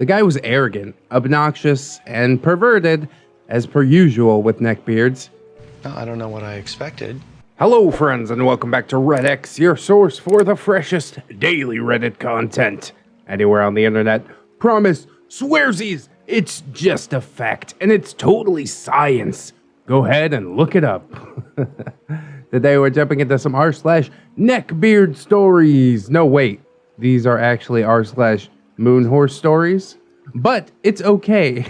The guy was arrogant, obnoxious, and perverted, as per usual with Neckbeards. Well, I don't know what I expected. Hello friends, and welcome back to ReddX, your source for the freshest daily Reddit content. Anywhere on the internet. Promise, swearsies, it's just a fact, and it's totally science. Go ahead and look it up. Today we're jumping into some r/NeckbeardStories. No, wait. These are actually r/MoonhorseStories. But it's okay.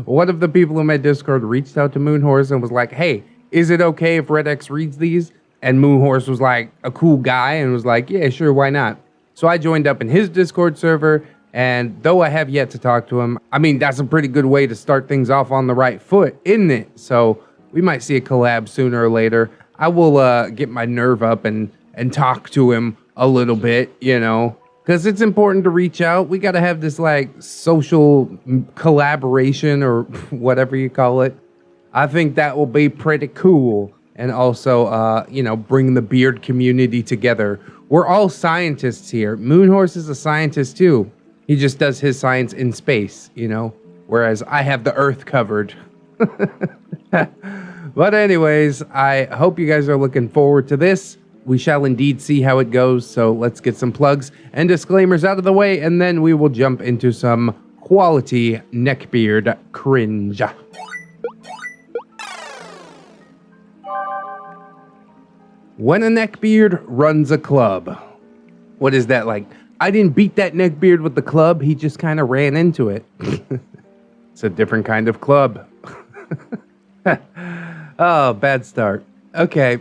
One of the people in my Discord reached out to Moonhorse and was like, hey, is it okay if ReddX reads these? And Moonhorse was like a cool guy and was like, yeah, sure, why not? So I joined up in his Discord server, and though I have yet to talk to him, I mean, that's a pretty good way to start things off on the right foot, isn't it? So we might see a collab sooner or later. I will get my nerve up and talk to him a little bit, you know, because it's important to reach out. We got to have this like social collaboration or whatever you call it. I think that will be pretty cool. And also, you know, bring the beard community together. We're all scientists here. Moonhorse is a scientist too. He just does his science in space, you know, whereas I have the Earth covered. But anyways, I hope you guys are looking forward to this. We shall indeed see how it goes, so let's get some plugs and disclaimers out of the way, and then we will jump into some quality Neckbeard cringe. When a Neckbeard runs a club. What is that like? I didn't beat that Neckbeard with the club, he just kind of ran into it. It's a different kind of club. Oh, bad start. Okay.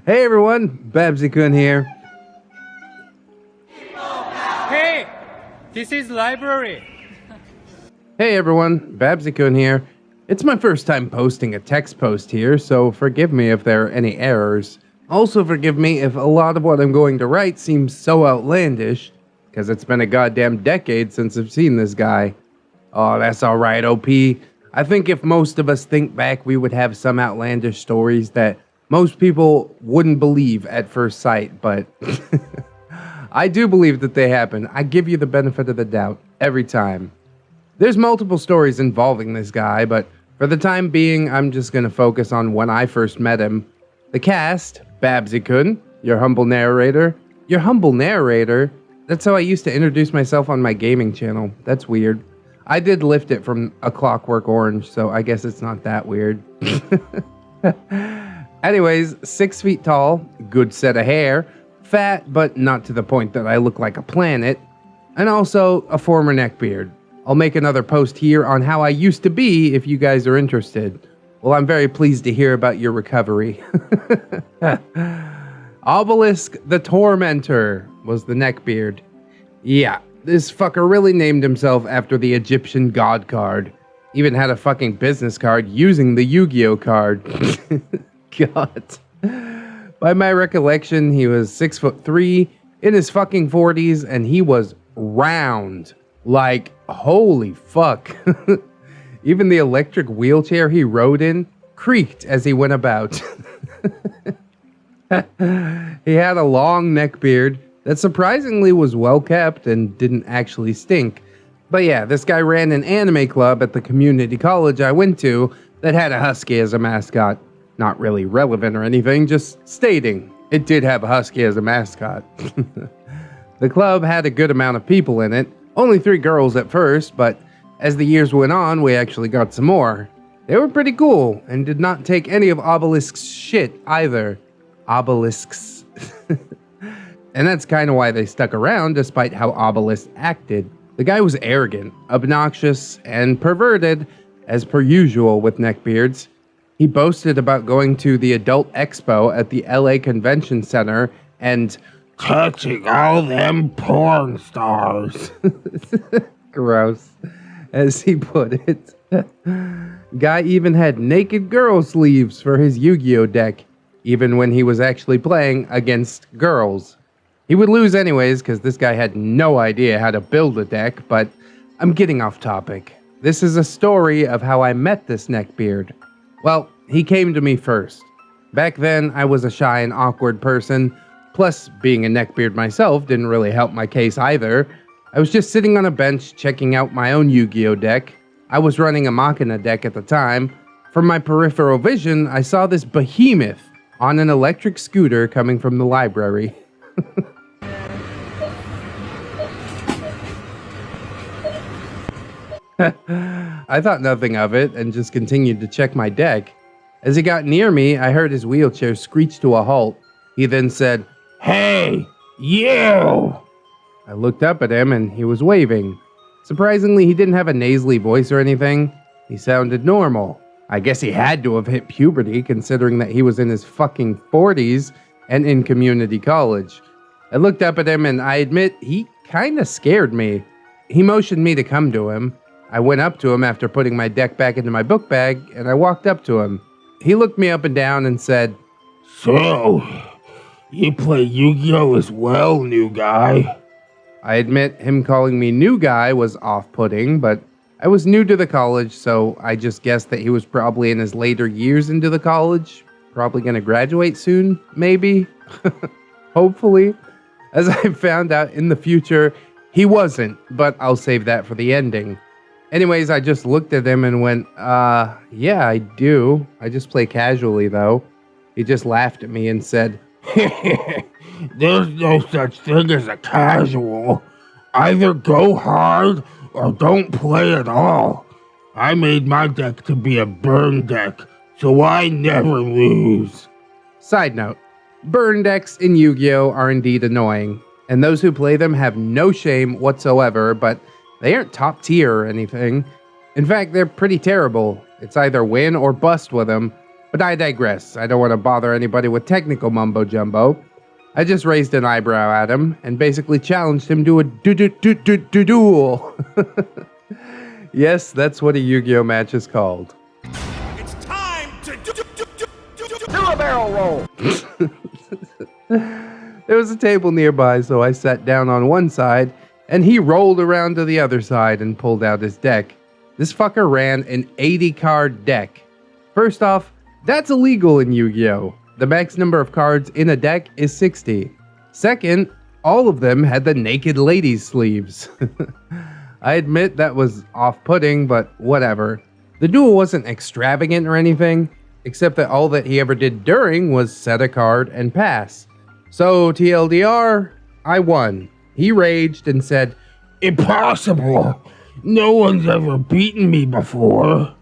Hey everyone, Babsy-kun here. Hey, this is library. Hey everyone, Babsy-kun here. It's my first time posting a text post here, so forgive me if there are any errors. Also forgive me if a lot of what I'm going to write seems so outlandish, because it's been a goddamn decade since I've seen this guy. Oh, that's alright, OP. I think if most of us think back, we would have some outlandish stories that most people wouldn't believe at first sight, but I do believe that they happen. I give you the benefit of the doubt every time. There's multiple stories involving this guy, but for the time being, I'm just going to focus on when I first met him. The cast, Babsy-kun, your humble narrator. Your humble narrator? That's how I used to introduce myself on my gaming channel. That's weird. I did lift it from A Clockwork Orange, so I guess it's not that weird. Anyways, 6 feet tall, good set of hair, fat but not to the point that I look like a planet, and also a former Neckbeard. I'll make another post here on how I used to be if you guys are interested. Well, I'm very pleased to hear about your recovery. Obelisk the Tormentor was the Neckbeard. Yeah, this fucker really named himself after the Egyptian god card. Even had a fucking business card using the YuGiOh card. God. By my recollection, he was 6'3", in his fucking 40s, and he was round. Like, holy fuck. Even the electric wheelchair he rode in creaked as he went about. He had a long neck beard that surprisingly was well kept and didn't actually stink. But yeah, this guy ran an anime club at the community college I went to that had a husky as a mascot. Not really relevant or anything, just stating it did have a husky as a mascot. The club had a good amount of people in it. Only 3 girls at first, but as the years went on, we actually got some more. They were pretty cool, and did not take any of Obelisk's shit either. Obelisks. And that's kind of why they stuck around, despite how Obelisk acted. The guy was arrogant, obnoxious, and perverted, as per usual with Neckbeards. He boasted about going to the Adult Expo at the LA Convention Center and touching all them porn stars. Gross, as he put it. Guy even had naked girl sleeves for his Yu-Gi-Oh deck, even when he was actually playing against girls. He would lose anyways, because this guy had no idea how to build a deck, but I'm getting off topic. This is a story of how I met this Neckbeard. Well, he came to me first. Back then, I was a shy and awkward person, plus being a Neckbeard myself didn't really help my case either. I was just sitting on a bench checking out my own Yu-Gi-Oh deck. I was running a Machina deck at the time. From my peripheral vision, I saw this behemoth on an electric scooter coming from the library. I thought nothing of it and just continued to check my deck. As he got near me, I heard his wheelchair screech to a halt. He then said, "Hey, you!" I looked up at him and he was waving. Surprisingly, he didn't have a nasally voice or anything. He sounded normal. I guess he had to have hit puberty considering that he was in his fucking 40s and in community college. I looked up at him and I admit he kinda scared me. He motioned me to come to him. I went up to him after putting my deck back into my book bag and I walked up to him. He looked me up and down and said, "So, you play Yu-Gi-Oh as well, new guy?" I admit him calling me new guy was off-putting, but I was new to the college, so I just guessed that he was probably in his later years into the college. Probably gonna graduate soon, maybe? Hopefully. As I found out in the future, he wasn't, but I'll save that for the ending. Anyways, I just looked at him and went, yeah, I do. I just play casually, though. He just laughed at me and said, "There's no such thing as a casual. Either go hard or don't play at all. I made my deck to be a burn deck, so I never lose." Side note, burn decks in Yu-Gi-Oh are indeed annoying, and those who play them have no shame whatsoever, but they aren't top tier or anything. In fact, they're pretty terrible. It's either win or bust with them. But I digress. I don't want to bother anybody with technical mumbo-jumbo. I just raised an eyebrow at him and basically challenged him to a duel. Yes, that's what a Yu-Gi-Oh match is called. It's time to do a barrel roll. There was a table nearby, so I sat down on one side, and he rolled around to the other side and pulled out his deck. This fucker ran an 80-card deck. First off, that's illegal in Yu-Gi-Oh! The max number of cards in a deck is 60. Second, all of them had the naked ladies sleeves. I admit that was off-putting, but whatever. The duel wasn't extravagant or anything, except that all that he ever did during was set a card and pass. So, TLDR, I won. He raged and said, "Impossible! No one's ever beaten me before."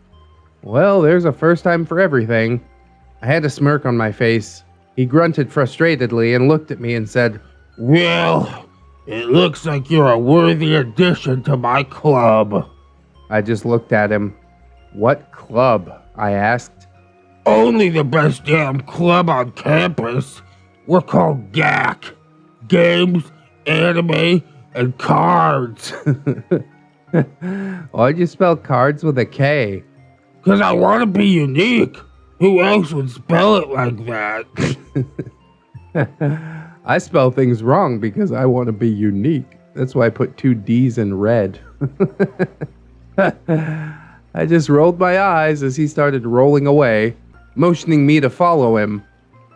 Well, there's a first time for everything. I had a smirk on my face. He grunted frustratedly and looked at me and said, "Well, it looks like you're a worthy addition to my club." I just looked at him. "What club?" I asked. "Only the best damn club on campus. We're called GAC. Games, Anime, and Cards." Why'd you spell cards with a K? "'Cause I want to be unique. Who else would spell it like that?" I spell things wrong because I want to be unique. That's why I put 2 D's in red. I just rolled my eyes as he started rolling away, motioning me to follow him.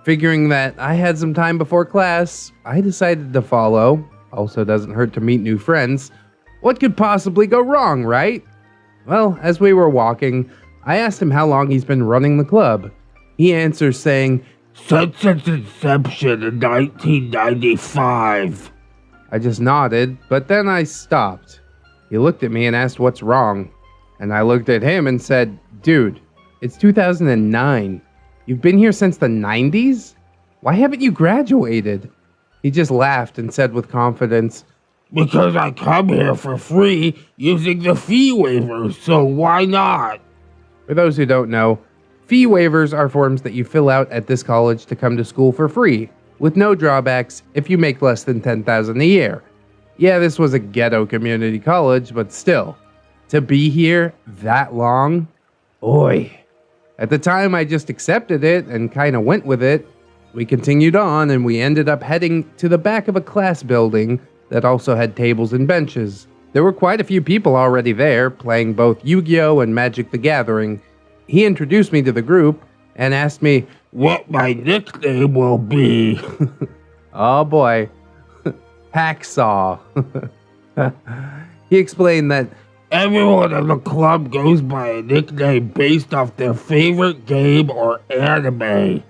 Figuring that I had some time before class, I decided to follow. Also doesn't hurt to meet new friends. What could possibly go wrong, right? Well, as we were walking, I asked him how long he's been running the club. He answers saying, "Since its inception in 1995. I just nodded, but then I stopped. He looked at me and asked what's wrong. And I looked at him and said, "Dude, it's 2009. You've been here since the 90s? Why haven't you graduated?" He just laughed and said with confidence, "Because I come here for free using the fee waivers, so why not?" For those who don't know, fee waivers are forms that you fill out at this college to come to school for free, with no drawbacks if you make less than $10,000 a year. Yeah, this was a ghetto community college, but still, to be here that long? Oy. At the time, I just accepted it and kinda went with it. We continued on and we ended up heading to the back of a class building that also had tables and benches. There were quite a few people already there, playing both Yu-Gi-Oh! And Magic the Gathering. He introduced me to the group and asked me what my nickname will be. Oh boy. Hacksaw. He explained that everyone in the club goes by a nickname based off their favorite game or anime.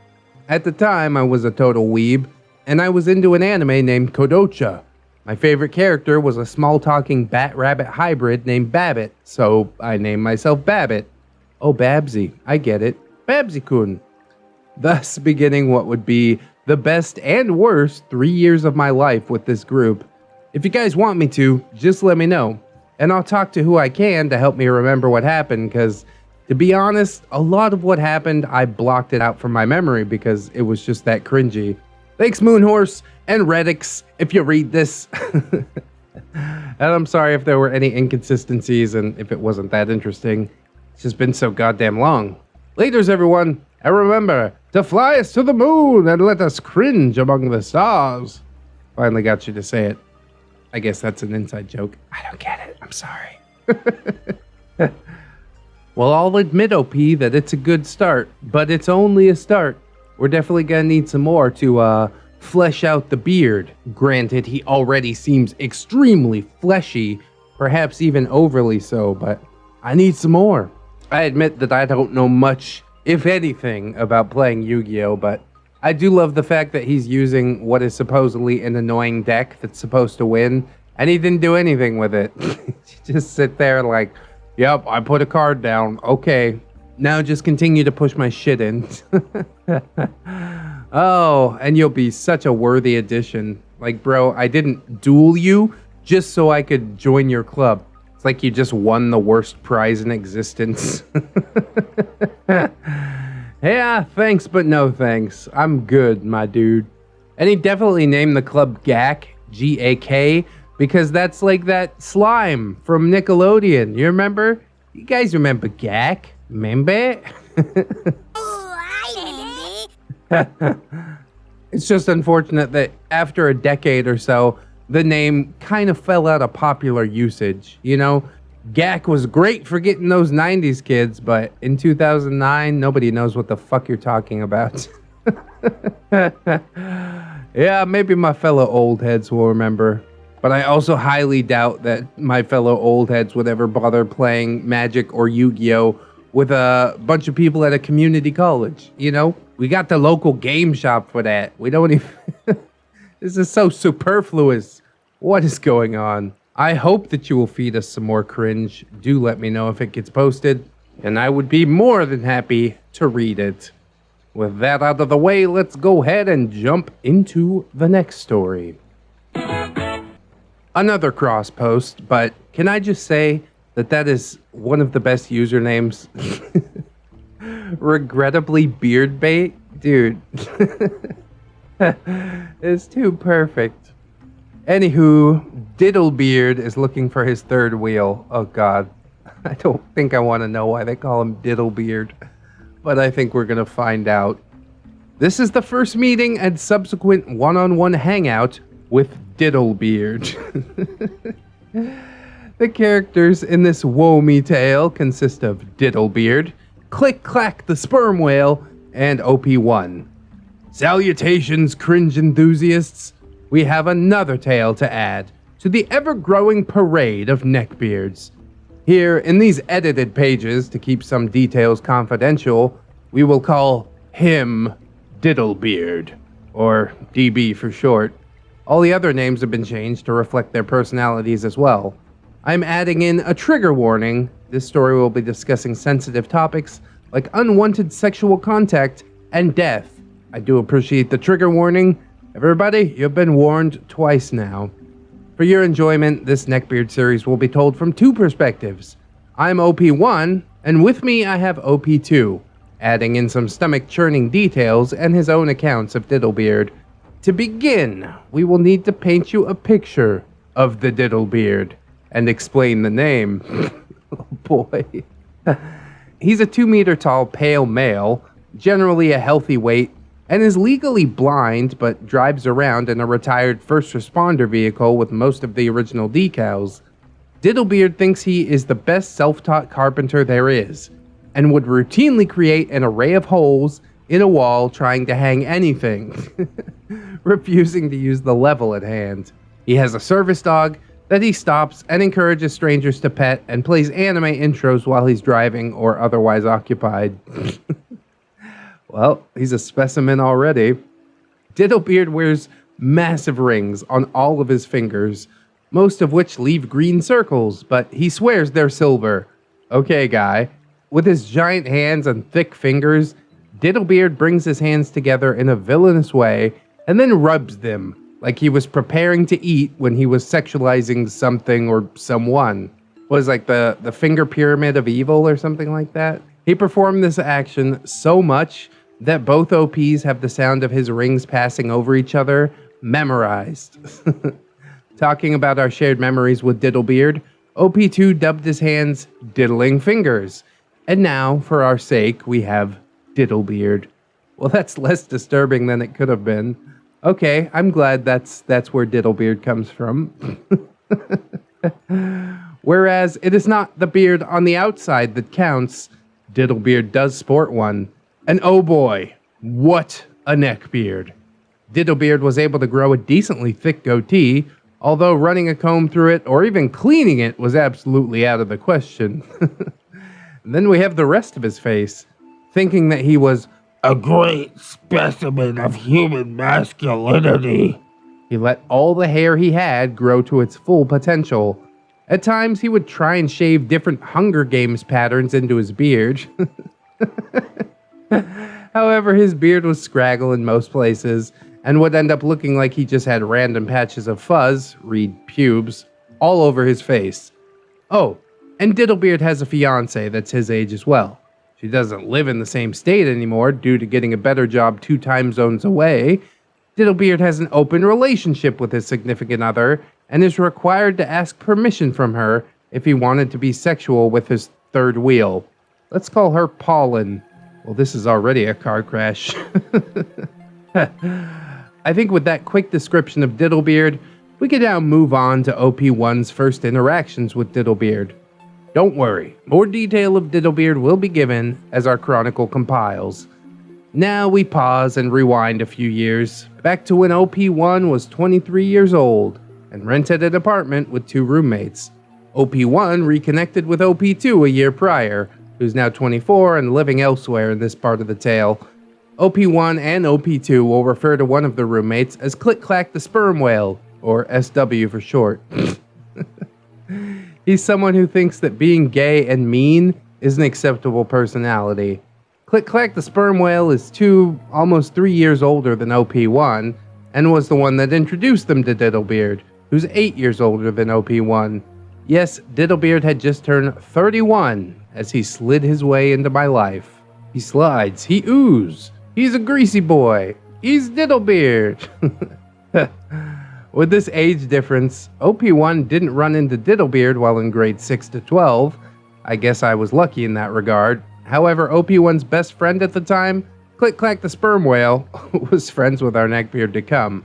at the time I was a total weeb, and I was into an anime named Kodocha. My favorite character was a small-talking bat-rabbit hybrid named Babbit, so I named myself Babbit. Oh, Babsy, I get it. Babsy-kun. Thus beginning what would be the best and worst 3 years of my life with this group. If you guys want me to, just let me know, and I'll talk to who I can to help me remember what happened, because to be honest, a lot of what happened, I blocked it out from my memory because it was just that cringy. Thanks, Moonhorse and ReddX, if you read this. And I'm sorry if there were any inconsistencies and if it wasn't that interesting. It's just been so goddamn long. Laters, everyone, and remember to fly us to the moon and let us cringe among the stars. Finally got you to say it. I guess that's an inside joke. I don't get it. I'm sorry. Well, I'll admit, OP, that it's a good start, but it's only a start. We're definitely gonna need some more to flesh out the beard. Granted, he already seems extremely fleshy, perhaps even overly so, but I need some more. I admit that I don't know much, if anything, about playing Yu-Gi-Oh, but I do love the fact that he's using what is supposedly an annoying deck that's supposed to win, and he didn't do anything with it. Just sit there like, yep, I put a card down, okay. Now just continue to push my shit in. Oh, and you'll be such a worthy addition. Like, bro, I didn't duel you just so I could join your club. It's like you just won the worst prize in existence. Yeah, thanks, but no thanks. I'm good, my dude. And he definitely named the club GAK, G-A-K, because that's like that slime from Nickelodeon. You remember? You guys remember GAK? Remember? It's just unfortunate that after a decade or so, the name kind of fell out of popular usage. You know, GAK was great for getting those 90s kids, but in 2009, nobody knows what the fuck you're talking about. Yeah, maybe my fellow old heads will remember. But I also highly doubt that my fellow old heads would ever bother playing Magic or Yu-Gi-Oh! With a bunch of people at a community college, you know? We got the local game shop for that. We don't even... This is so superfluous. What is going on? I hope that you will feed us some more cringe. Do let me know if it gets posted, and I would be more than happy to read it. With that out of the way, let's go ahead and jump into the next story. Another cross post, but can I just say that that is one of the best usernames? Regrettably beard bait? Dude. It's too perfect. Anywho, Diddlebeard is looking for his third wheel. Oh god. I don't think I want to know why they call him Diddlebeard, but I think we're going to find out. This is the first meeting and subsequent one-on-one hangout with Diddlebeard. The characters in this woe-me tale consist of Diddlebeard, Click-Clack the Sperm Whale, and OP1. Salutations, cringe enthusiasts! We have another tale to add to the ever-growing parade of Neckbeards. Here, in these edited pages, to keep some details confidential, we will call him Diddlebeard, or DB for short. All the other names have been changed to reflect their personalities as well. I'm adding in a trigger warning. This story will be discussing sensitive topics like unwanted sexual contact and death. I do appreciate the trigger warning. Everybody, you've been warned twice now. For your enjoyment, this Neckbeard series will be told from two perspectives. I'm OP1, and with me I have OP2, adding in some stomach-churning details and his own accounts of Diddlebeard. To begin, we will need to paint you a picture of the Diddlebeard and explain the name. Oh boy. He's a 2-meter tall pale male, generally a healthy weight, and is legally blind but drives around in a retired first responder vehicle with most of the original decals. Diddlebeard thinks he is the best self-taught carpenter there is, and would routinely create an array of holes in a wall trying to hang anything, refusing to use the level at hand. He has a service dog, that he stops and encourages strangers to pet and plays anime intros while he's driving or otherwise occupied. Well, he's a specimen already. Diddlebeard wears massive rings on all of his fingers, most of which leave green circles, but he swears they're silver. Okay, guy. With his giant hands and thick fingers, Diddlebeard brings his hands together in a villainous way and then rubs them like he was preparing to eat when he was sexualizing something or someone. Was like the finger pyramid of evil or something like that. He performed this action so much that both OPs have the sound of his rings passing over each other memorized. Talking about our shared memories with Diddlebeard, OP2 dubbed his hands Diddling Fingers. And now, for our sake, we have Diddlebeard. Well, that's less disturbing than it could have been. Okay, I'm glad that's where Diddlebeard comes from. Whereas it is not the beard on the outside that counts, Diddlebeard does sport one. And oh boy, what a neckbeard. Diddlebeard was able to grow a decently thick goatee, although running a comb through it or even cleaning it was absolutely out of the question. Then we have the rest of his face, thinking that he was a great specimen of human masculinity. He let all the hair he had grow to its full potential. At times, he would try and shave different Hunger Games patterns into his beard. However, his beard was scraggle in most places, and would end up looking like he just had random patches of fuzz, read pubes, all over his face. Oh, and Diddlebeard has a fiancée that's his age as well. She doesn't live in the same state anymore due to getting a better job 2 time zones away. Diddlebeard has an open relationship with his significant other and is required to ask permission from her if he wanted to be sexual with his third wheel. Let's call her Pollen. Well, this is already a car crash. I think with that quick description of Diddlebeard, we can now move on to OP1's first interactions with Diddlebeard. Don't worry, more detail of Diddlebeard will be given as our chronicle compiles. Now we pause and rewind a few years, back to when OP1 was 23 years old and rented an apartment with 2 roommates. OP1 reconnected with OP2 a year prior, who's now 24 and living elsewhere in this part of the tale. OP1 and OP2 will refer to one of the roommates as Click Clack the Sperm Whale, or SW for short. He's someone who thinks that being gay and mean is an acceptable personality. Click Clack the Sperm Whale is almost 3 years older than OP1, and was the one that introduced them to Diddlebeard, who's 8 years older than OP1. Yes, Diddlebeard had just turned 31 as he slid his way into my life. He slides, he oohs, he's a greasy boy, he's Diddlebeard. With this age difference, OP1 didn't run into Diddlebeard while in grades 6 to 12. I guess I was lucky in that regard. However, OP1's best friend at the time, Click Clack the Sperm Whale, was friends with our Neckbeard to come.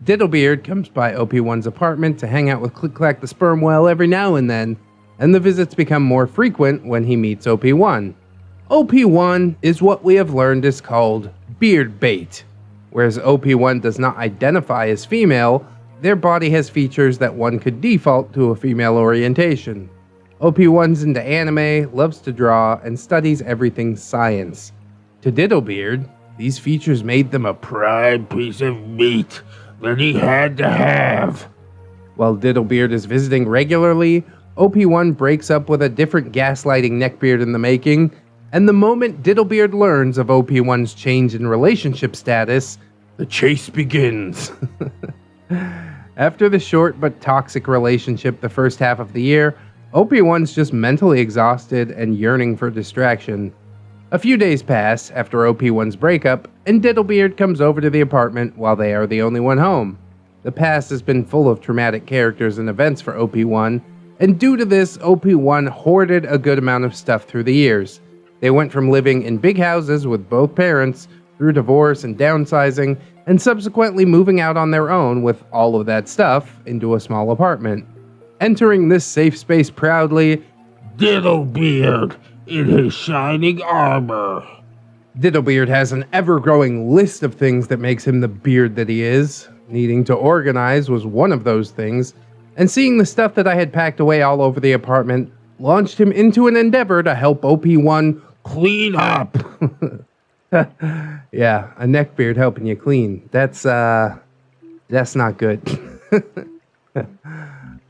Diddlebeard comes by OP1's apartment to hang out with Click Clack the Sperm Whale every now and then, and the visits become more frequent when he meets OP1. OP1 is what we have learned is called beard bait. Whereas OP1 does not identify as female, their body has features that one could default to a female orientation. OP1's into anime, loves to draw, and studies everything science. To Diddlebeard, these features made them a prime piece of meat that he had to have. While Diddlebeard is visiting regularly, OP1 breaks up with a different gaslighting Neckbeard in the making, and the moment Diddlebeard learns of OP1's change in relationship status, the chase begins. After the short but toxic relationship the first half of the year, OP1's just mentally exhausted and yearning for distraction. A few days pass after OP1's breakup, and Diddlebeard comes over to the apartment while they are the only one home. The past has been full of traumatic characters and events for OP1, and due to this, OP1 hoarded a good amount of stuff through the years. They went from living in big houses with both parents, through divorce and downsizing, and subsequently moving out on their own with all of that stuff into a small apartment. Entering this safe space proudly, Diddlebeard in his shining armor. Diddlebeard has an ever-growing list of things that makes him the beard that he is. Needing to organize was one of those things, and seeing the stuff that I had packed away all over the apartment, launched him into an endeavor to help OP1 Clean up. Yeah, a neckbeard helping you clean. That's not good.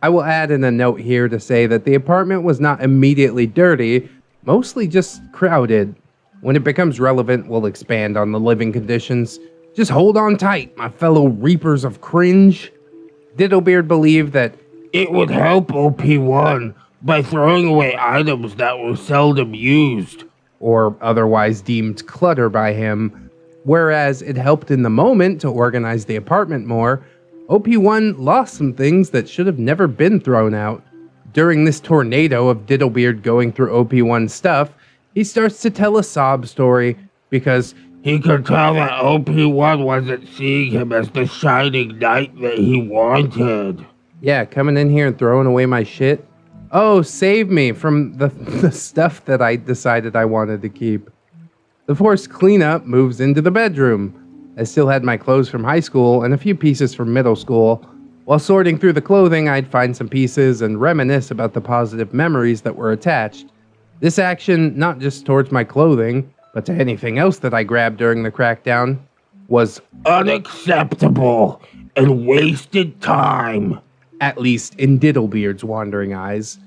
I will add in a note here to say that the apartment was not immediately dirty, mostly just crowded. When it becomes relevant, we'll expand on the living conditions. Just hold on tight, my fellow reapers of cringe. Diddlebeard believed that It would help OP1 by throwing away items that were seldom used. or otherwise deemed clutter by him, whereas it helped in the moment to organize the apartment more, OP1 lost some things that should have never been thrown out. During this tornado of Diddlebeard going through OP1's stuff, he starts to tell a sob story because He could tell that OP1 wasn't seeing him as the shining knight that he wanted. yeah, coming in here and throwing away my shit. Oh, save me from the stuff that I decided I wanted to keep. The forced cleanup moves into the bedroom. I still had my clothes from high school and a few pieces from middle school. While sorting through the clothing, I'd find some pieces and reminisce about the positive memories that were attached. This action, not just towards my clothing, but to anything else that I grabbed during the crackdown, was Unacceptable and wasted time. at least in Diddlebeard's wandering eyes.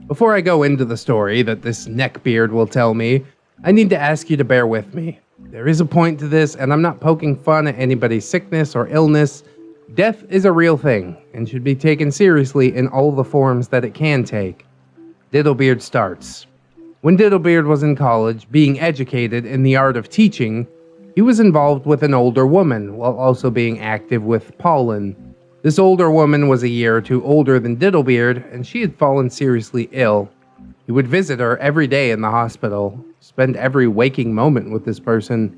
Before I go into the story that this neckbeard will tell me, I need to ask you to bear with me. There is a point to this, and I'm not poking fun at anybody's sickness or illness. Death is a real thing, and should be taken seriously in all the forms that it can take. Diddlebeard starts. When Diddlebeard was in college, being educated in the art of teaching, he was involved with an older woman, while also being active with pollen. This older woman was a year or two older than Diddlebeard, and she had fallen seriously ill. He would visit her every day in the hospital, spend every waking moment with this person.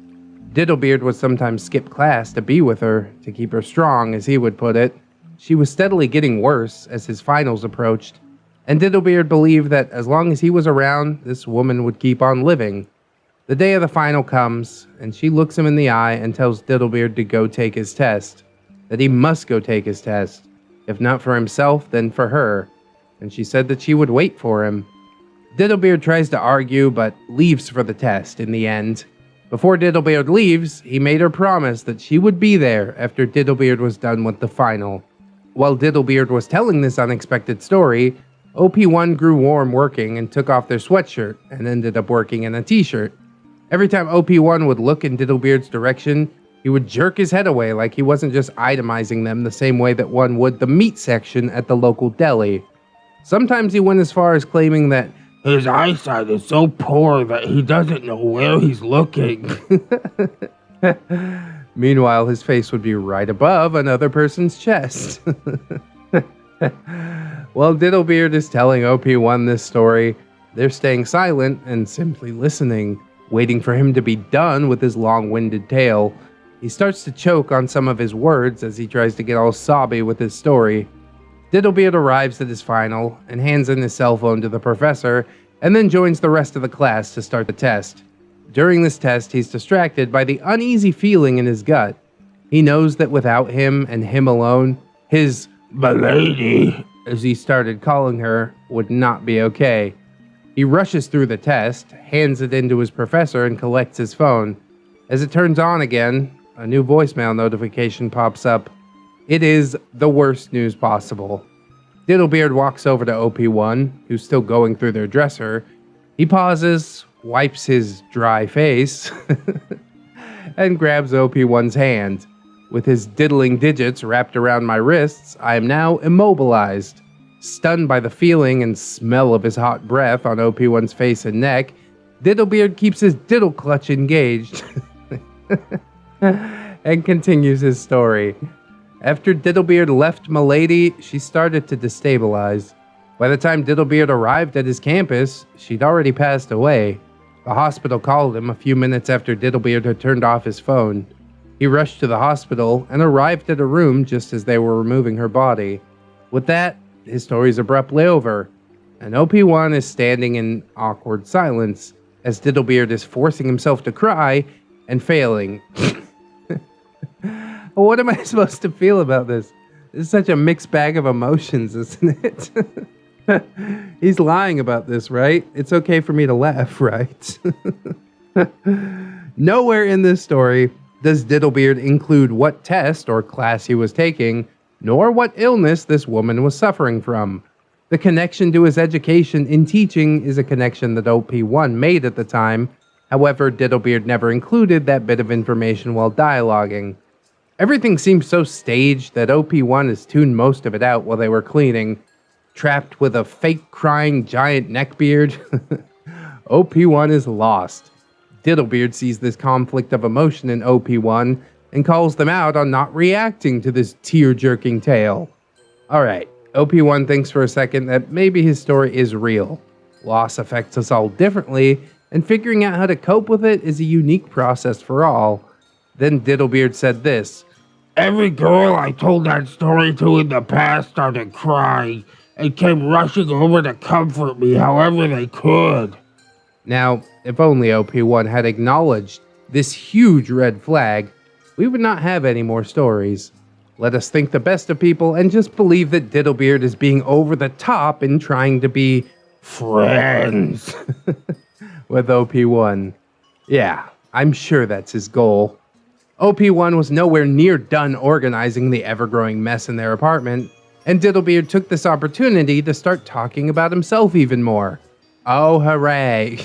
Diddlebeard would sometimes skip class to be with her, to keep her strong, as he would put it. She was steadily getting worse as his finals approached, and Diddlebeard believed that as long as he was around, this woman would keep on living. The day of the final comes, and she looks him in the eye and tells Diddlebeard to go take his test. That he must go take his test. If not for himself, then for her. And she said that she would wait for him. Diddlebeard tries to argue, but leaves for the test in the end. Before Diddlebeard leaves, he made her promise that she would be there after Diddlebeard was done with the final. While Diddlebeard was telling this unexpected story, OP1 grew warm working and took off their sweatshirt and ended up working in a t-shirt. Every time OP1 would look in Diddlebeard's direction, he would jerk his head away like he wasn't just itemizing them the same way that one would the meat section at the local deli. Sometimes he went as far as claiming that his eyesight is so poor that he doesn't know where he's looking. Meanwhile, his face would be right above another person's chest. While Diddlebeard is telling OP1 this story, they're staying silent and simply listening, waiting for him to be done with his long-winded tale. He starts to choke on some of his words as he tries to get all sobby with his story. Diddlebeard arrives at his final and hands in his cell phone to the professor, and then joins the rest of the class to start the test. During this test, he's distracted by the uneasy feeling in his gut. He knows that without him and him alone, his "Milady," as he started calling her, would not be okay. He rushes through the test, hands it in to his professor, and collects his phone. As it turns on again, a new voicemail notification pops up. It is the worst news possible. Diddlebeard walks over to OP1, who's still going through their dresser. He pauses, wipes his dry face, and grabs OP1's hand. With his diddling digits wrapped around my wrists, I am now immobilized. Stunned by the feeling and smell of his hot breath on OP1's face and neck, Diddlebeard keeps his diddle clutch engaged and continues his story. After Diddlebeard left Milady, she started to destabilize. By the time Diddlebeard arrived at his campus, she'd already passed away. The hospital called him a few minutes after Diddlebeard had turned off his phone. He rushed to the hospital and arrived at a room just as they were removing her body. With that, his story's abruptly over, and OP1 is standing in awkward silence as Diddlebeard is forcing himself to cry and failing. What am I supposed to feel about this? It's such a mixed bag of emotions, isn't it? He's lying about this, right? It's okay for me to laugh, right? Nowhere in this story does Diddlebeard include what test or class he was taking, nor what illness this woman was suffering from. The connection to his education in teaching is a connection that OP1 made at the time. However, Diddlebeard never included that bit of information while dialoguing. Everything seems so staged that OP1 has tuned most of it out while they were cleaning. Trapped with a fake crying giant neckbeard, OP1 is lost. Diddlebeard sees this conflict of emotion in OP1 and calls them out on not reacting to this tear-jerking tale. Alright, OP1 thinks for a second that maybe his story is real. Loss affects us all differently, and figuring out how to cope with it is a unique process for all. Then Diddlebeard said this: Every girl I told that story to in the past started crying and came rushing over to comfort me however they could. Now, if only OP1 had acknowledged this huge red flag, we would not have any more stories. Let us think the best of people and just believe that Diddlebeard is being over the top in trying to be friends with OP1. Yeah, I'm sure that's his goal. OP1 was nowhere near done organizing the ever-growing mess in their apartment, and Diddlebeard took this opportunity to start talking about himself even more. Oh, hooray.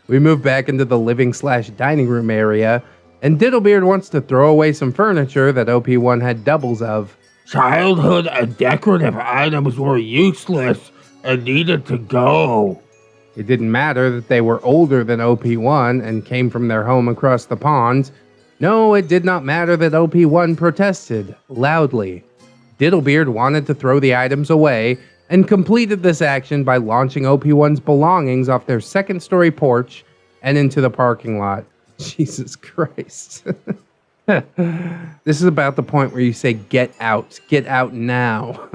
We move back into the living/dining room area, and Diddlebeard wants to throw away some furniture that OP1 had doubles of. Childhood and decorative items were useless and needed to go. It didn't matter that they were older than OP1 and came from their home across the pond. No, it did not matter that OP1 protested loudly. Diddlebeard wanted to throw the items away and completed this action by launching OP1's belongings off their second-story porch and into the parking lot. Jesus Christ. This is about the point where you say, get out now.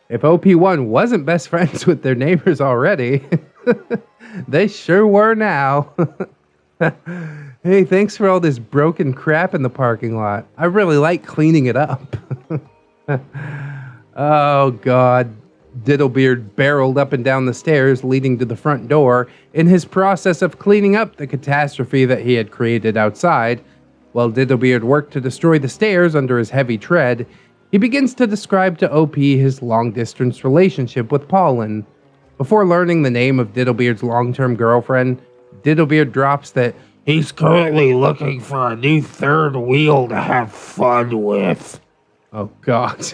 If OP1 wasn't best friends with their neighbors already, they sure were now. Hey, thanks for all this broken crap in the parking lot. I really like cleaning it up. Oh, God. Diddlebeard barreled up and down the stairs leading to the front door in his process of cleaning up the catastrophe that he had created outside. While Diddlebeard worked to destroy the stairs under his heavy tread, he begins to describe to OP his long-distance relationship with Pauline. Before learning the name of Diddlebeard's long-term girlfriend, Diddlebeard drops that he's currently looking for a new third wheel to have fun with. Oh, God.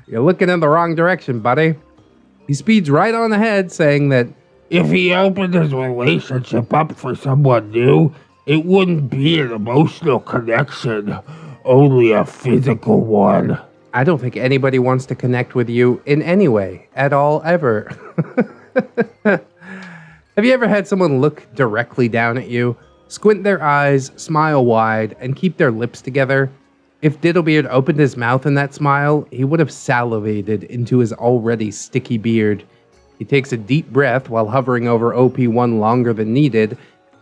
You're looking in the wrong direction, buddy. He speeds right on ahead, saying that if he opened his relationship up for someone new, it wouldn't be an emotional connection, only a physical one. I don't think anybody wants to connect with you in any way, at all, ever. Have you ever had someone look directly down at you, squint their eyes, smile wide, and keep their lips together? If Diddlebeard opened his mouth in that smile, he would have salivated into his already sticky beard. He takes a deep breath while hovering over OP1 longer than needed,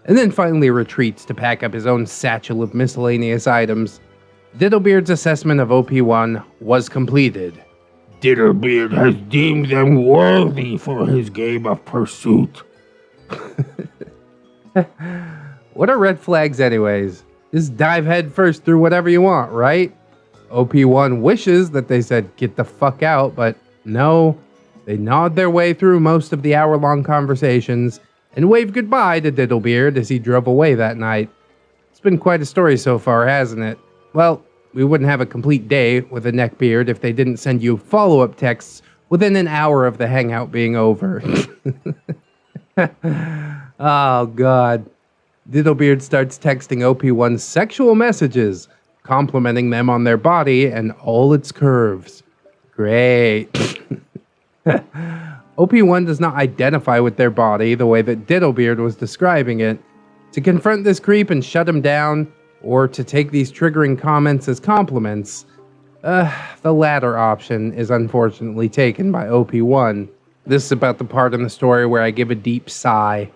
and then finally retreats to pack up his own satchel of miscellaneous items. Diddlebeard's assessment of OP1 was completed. Diddlebeard has deemed them worthy for his game of pursuit. What are red flags anyways? Just dive headfirst through whatever you want, right? OP1 wishes that they said get the fuck out, but no. They gnawed their way through most of the hour-long conversations and waved goodbye to Diddlebeard as he drove away that night. It's been quite a story so far, hasn't it? Well, we wouldn't have a complete day with a Neckbeard if they didn't send you follow-up texts within an hour of the hangout being over. Oh, God. Diddlebeard starts texting OP1 sexual messages, complimenting them on their body and all its curves. Great. OP1 does not identify with their body the way that Diddlebeard was describing it. To confront this creep and shut him down, or to take these triggering comments as compliments, the latter option is unfortunately taken by OP1. This is about the part in the story where I give a deep sigh.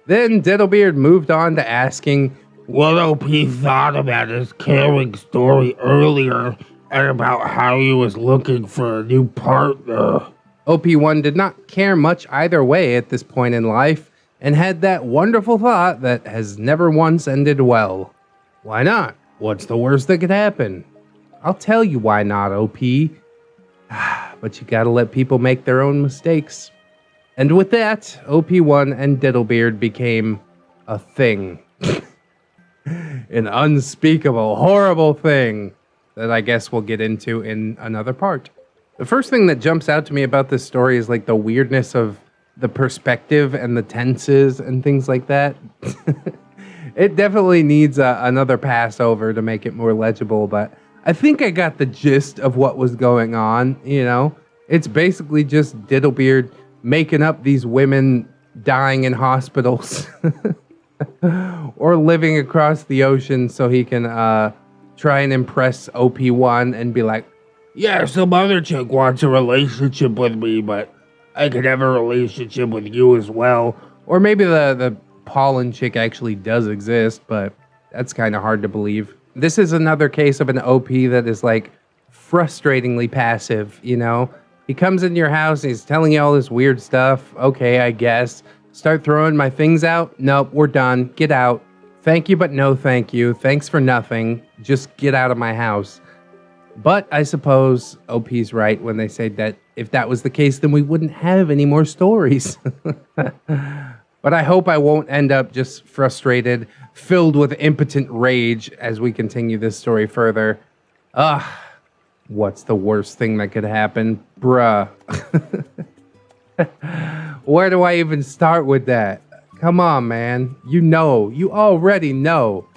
Then Diddlebeard moved on to asking what OP thought about his caring story earlier and about how he was looking for a new partner. OP1 did not care much either way at this point in life and had that wonderful thought that has never once ended well. Why not? What's the worst that could happen? I'll tell you why not, OP. But you gotta let people make their own mistakes. And with that, OP1 and Diddlebeard became a thing. An unspeakable, horrible thing that I guess we'll get into in another part. The first thing that jumps out to me about this story is like the weirdness of the perspective and the tenses and things like that. It definitely needs another pass over to make it more legible, but I think I got the gist of what was going on, you know? It's basically just Diddlebeard making up these women dying in hospitals or living across the ocean so he can try and impress OP1 and be like, yeah, some other chick wants a relationship with me, but I could have a relationship with you as well. Or maybe the pollen chick actually does exist, but that's kind of hard to believe. This is another case of an OP that is like frustratingly passive, you know? He comes into your house and he's telling you all this weird stuff. Okay, I guess. Start throwing my things out? Nope, we're done. Get out. Thank you, but no thank you. Thanks for nothing. Just get out of my house. But I suppose OP's right when they say that if that was the case, then we wouldn't have any more stories. But I hope I won't end up just frustrated, filled with impotent rage as we continue this story further. What's the worst thing that could happen? Bruh. Where do I even start with that? Come on, man. You know. You already know.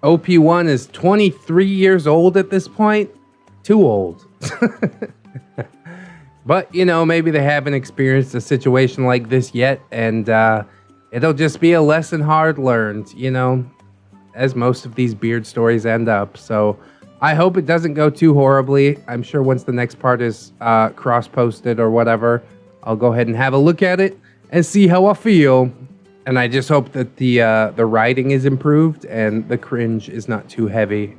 OP1 is 23 years old at this point. Too old. But, you know, maybe they haven't experienced a situation like this yet, and it'll just be a lesson hard learned, you know, as most of these beard stories end up. So I hope it doesn't go too horribly. I'm sure once the next part is cross-posted or whatever, I'll go ahead and have a look at it and see how I feel. And I just hope that the writing is improved and the cringe is not too heavy.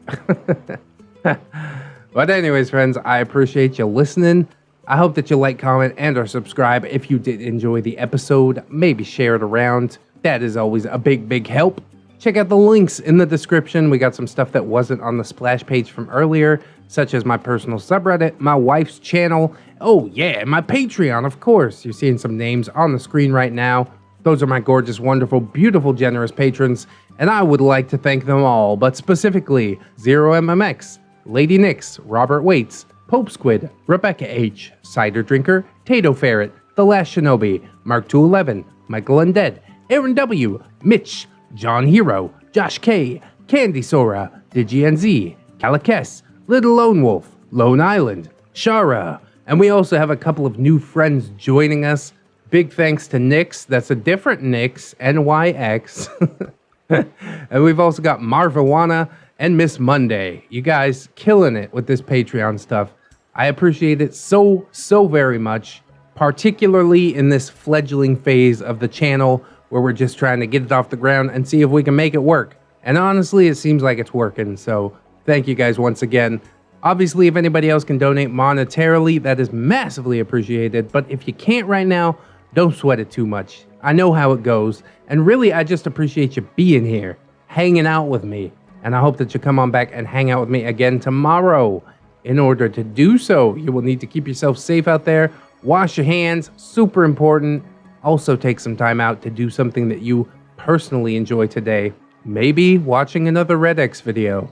But anyways, friends, I appreciate you listening. I hope that you like, comment, and or subscribe if you did enjoy the episode. Maybe share it around. That is always a big, big help. Check out the links in the description. We got some stuff that wasn't on the splash page from earlier, such as my personal subreddit, my wife's channel. Oh yeah, my Patreon, of course. You're seeing some names on the screen right now. Those are my gorgeous, wonderful, beautiful, generous patrons, and I would like to thank them all, but specifically ZeroMMX, Lady Nix, Robert Waits, Pope Squid, Rebecca H, Cider Drinker, Tato Ferret, The Last Shinobi, Mark 211, Michael Undead, Aaron W, Mitch, John Hero, Josh K, Candy Sora, DigiNZ, Calicess, Little Lone Wolf, Lone Island, Shara, and we also have a couple of new friends joining us. Big thanks to Nix, that's a different Nix, NYX. And we've also got Marvawana and Miss Monday. You guys killing it with this Patreon stuff. I appreciate it so, so very much, particularly in this fledgling phase of the channel where we're just trying to get it off the ground and see if we can make it work. And honestly, it seems like it's working, so thank you guys once again. Obviously, if anybody else can donate monetarily, that is massively appreciated, but if you can't right now, don't sweat it too much. I know how it goes, and really, I just appreciate you being here, hanging out with me, and I hope that you come on back and hang out with me again tomorrow. In order to do so, you will need to keep yourself safe out there, wash your hands, super important. Also take some time out to do something that you personally enjoy today. Maybe watching another ReddX video.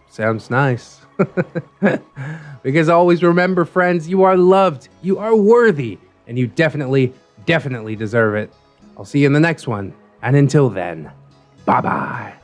Sounds nice. Because always remember, friends, you are loved, you are worthy, and you definitely, definitely deserve it. I'll see you in the next one. And until then, bye-bye.